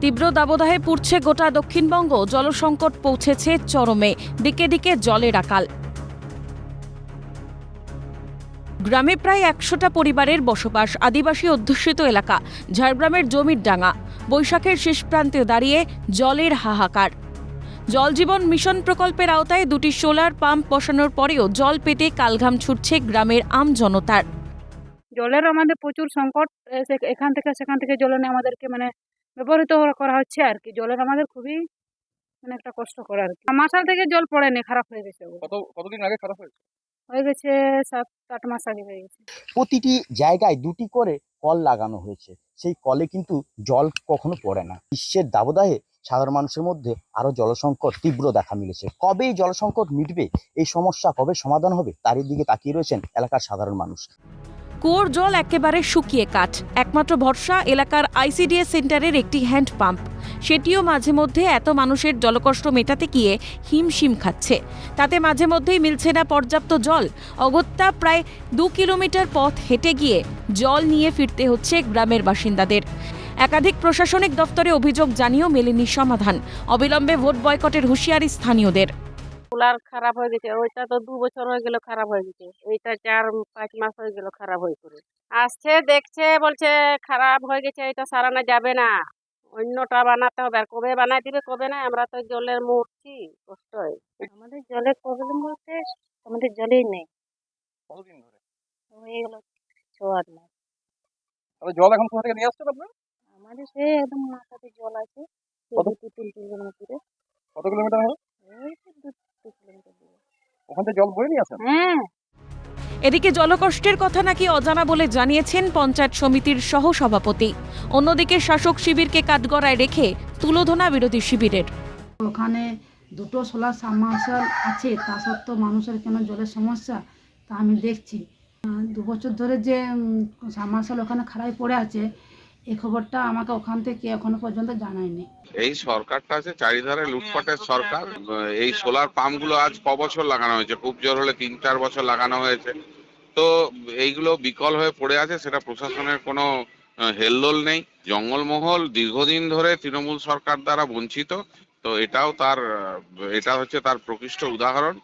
তীব্র দাবদাহে পুড়ছে গোটা দক্ষিণবঙ্গ। জলসংকট পৌঁছেছে চরমে, দিকে দিকে জলের আকাল। গ্রামে প্রায় ১০০টা পরিবারের বসবাস। আদিবাসী অধ্যুষিত এলাকা ঝাড়গ্রামের জমির ডাঙ্গা। বৈশাখের শেষ প্রান্তে দাঁড়িয়ে জলের হাহাকার। জল জীবন মিশন প্রকল্পের আওতায় 2টি সোলার পাম্প বসানোর পরেও জল পেতে কালঘাম ছুটছে গ্রামের আম জনতার। জলের আমাদের প্রচুর সংকট। এখান থেকে সেখান থেকে জল নিয়ে আমাদেরকে ব্যবহৃত করা হচ্ছে আর কি। জলের আমাদের খুবই একটা কষ্ট করে আর কি। মাসাল থেকে জল পড়েনি, খারাপ হয়ে গেছে। কতদিন আগে খারাপ হয়েছে? হয়ে গেছে 7-8 মাস আগে হয়ে গেছে। প্রতিটি জায়গায় 2টি করে কল লাগানো হয়েছে। সেই কলে কিন্তু জল কখনো পড়ে না। গ্রীষ্মের দাবদাহে সাধারণ মানুষের মধ্যে আরো জলসংকট তীব্র দেখা মিলেছে। কবে এই জলসংকট মিটবে, এই সমস্যা কবে সমাধান হবে, তারই দিকে তাকিয়ে রয়েছেন এলাকার সাধারণ মানুষ। কুয়োর জল একেবারে শুকিয়ে কাঠ। একমাত্র ভরসা এলাকার আইসিডিএস সেন্টারের একটি হ্যান্ড পাম্প। সেটিও মাঝে মধ্যে এত মানুষের জলকষ্ট মেটাতে গিয়ে হিমশিম খাচ্ছে। তাতে মাঝে মধ্যেই মিলছে না পর্যাপ্ত জল। অগত্যা প্রায় 2 কিলোমিটার পথ হেঁটে গিয়ে জল নিয়ে ফিরতে হচ্ছে গ্রামের বাসিন্দাদের। একাধিক প্রশাসনিক দপ্তরে অভিযোগ জানিয়েও মেলেনি সমাধান। অবিলম্বে ভোট বয়কটের হুঁশিয়ারি স্থানীয়দের। কুলার খারাপ হয়ে গেছে, ওইটা তো 2 বছর হয়ে গেল খারাপ হয়ে গেছে। ওইটা 4-5 মাস হয়ে গেল খারাপ হয়ে করে। আসছে দেখছে, বলছে খারাপ হয়ে গেছে, এটা সারানো যাবে না, অন্যটা বানাতে হবে। আর কবে বানাই দিবে কবে না, আমরা তো জলের মরছি, কষ্ট হয়। আমাদের জলের প্রবলেম বলতে আমাদের জলই নেই। কতদিন ধরে? হয়ে গেল 6-8 মাস। তাহলে জল এখন কোথা থেকে নিয়ে আসছেন আপনারা? আমাদের সে একদম মাথাতে জল আছে, কত? 2-3 কিলোমিটার। কত কিলোমিটার হবে? এই তো 2 কিলোমিটার দূরে। ওখান থেকে জল বয়ে নিয়ে আসেন? হ্যাঁ। এদিকে জলকষ্টের কথা নাকি অজানা বলে জানিয়েছেন পঞ্চায়েত সমিতির সহ সভাপতি। অন্যদিকে শাসক শিবিরকে কাঠগড়ায় রেখে তুলোধনা বিরোধী শিবিরের। ওখানে 2টো সোলার সাবমার্শাল আছে, তা সত্ত্বেও মানুষের কেন জলের সমস্যা তা আমি দেখছি। 2 বছর ধরে যে সাবমার্শাল ওখানে খারাপ পড়ে আছে, এই খবরটা আমাকে ওখান থেকে এখনো পর্যন্ত জানায়নি। এই সরকারটা আছে চারিধারে লুটপাটের সরকার। এই সোলার পাম্প গুলো আজ ক বছর লাগানো হয়েছে, খুব জোর হলে 3-4 বছর লাগানো হয়েছে। তো এইগুলো বিকল হয়ে পড়ে আছে, সেটা প্রশাসনের কোনো হেলদোল নেই। জঙ্গলমহল দীর্ঘদিন ধরে তৃণমূল সরকার দ্বারা বঞ্চিত। তো এটা হচ্ছে তার প্রকৃষ্ট উদাহরণ।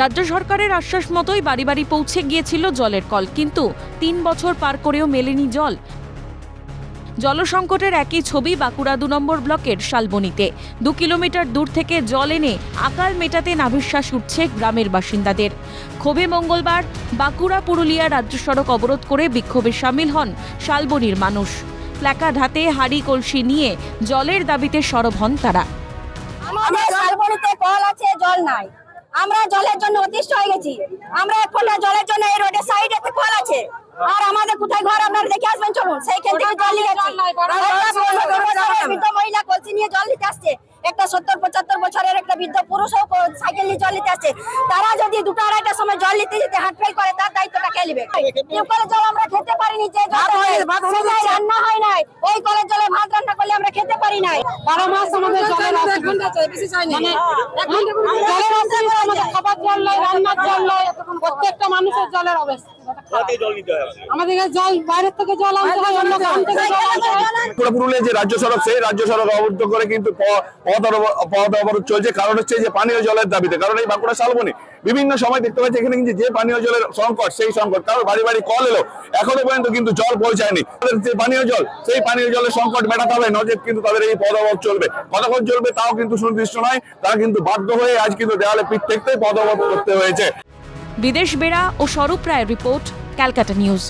রাজ্য সরকারের আশ্বাস মতোই বাড়ি বাড়ি পৌঁছে গিয়েছিল জলের কল, কিন্তু 3 বছর পার করেও মেলেনি জল। জলসংকটের একই ছবি বাঁকুড়া 2 নম্বর ব্লকের শালবনীতে। 2 কিলোমিটার দূর থেকে জল এনে আকাল মেটাতে নাভিশ্বাস উঠছে গ্রামের বাসিন্দাদের। ক্ষোভে মঙ্গলবার বাঁকুড়া পুরুলিয়া রাজ্য সড়ক অবরোধ করে বিক্ষোভে সামিল হন শালবনীর মানুষ। প্ল্যাকার্ড হাতে হাঁড়ি কলসি নিয়ে জলের দাবিতে সরব হন তারা। আমাদের শালবনীতে কল আছে, জল নাই। আমরা জলের জন্য অতিষ্ঠ হয়ে গেছি। আমরা 1 ফোঁটা জলের জন্য এই রোডের সাইডে কল আছে, আর আমাদের কোথায় ঘর আপনারা দেখে আসবেন, চলুন। সেইখান থেকে জল নিয়ে বৃদ্ধ মহিলা কলসি নিয়ে জল নিতে আসছে। একটা 70-75 বছরের একটা বৃদ্ধ পুরুষও সাইকেল নিয়ে জল নিতে আসছে। তারা যদি 2টা-2:30টার সময় জল নিতে যেতে হাঁটফেল করে, তার দায়িত্বটা কে নেবে? টিউবওয়েলের জল আমরা খেতে পারিনি, যে রান্না হয় নাই, ওই কলের জলে ভাত রান্না করলে আমরা খেতে পারি নাই। 12 মাস আমাদের জলের খাবার জল নয়, রান্নার জল নয়, প্রত্যেকটা মানুষের জলের অবস্থা। আমাদের জল বাইরের থেকে জল আনতে হয়, অন্য গ্রাম থেকে জল আনতে হয়। পুরুলিয়া যে রাজ্য সড়ক, সেই রাজ্য সড়ক অবরুদ্ধ করে কিন্তু পথ অবরোধ চলছে। কারণ হচ্ছে যে পানীয় জলের দাবিতে। কারণ এই বাঁকুড়া শালবনী বিভিন্ন সময় দেখতে পাচ্ছি এখানে কিন্তু যে পানীয় জলের সংকট, সেই সংকট কারণ বাড়ি বাড়ি কল এলো, এখনো পর্যন্ত কিন্তু জল পৌঁছায়নি। যে পানীয় জল, সেই পানীয় জলের সংকট মেটাতে হবে, নচেত কিন্তু তাদের এই পথ অবরোধ চলবে। কতক্ষণ চলবে তাও কিন্তু সুনির্দিষ্ট নয়। তারা কিন্তু বাধ্য হয়ে আজ কিন্তু দেওয়ালে পিঠ ঠেকতে পথ অবরোধ করতে হয়েছে। বিদেশ বেড়া ও স্বরূপ রায়ের রিপোর্ট, ক্যালকাটা নিউজ।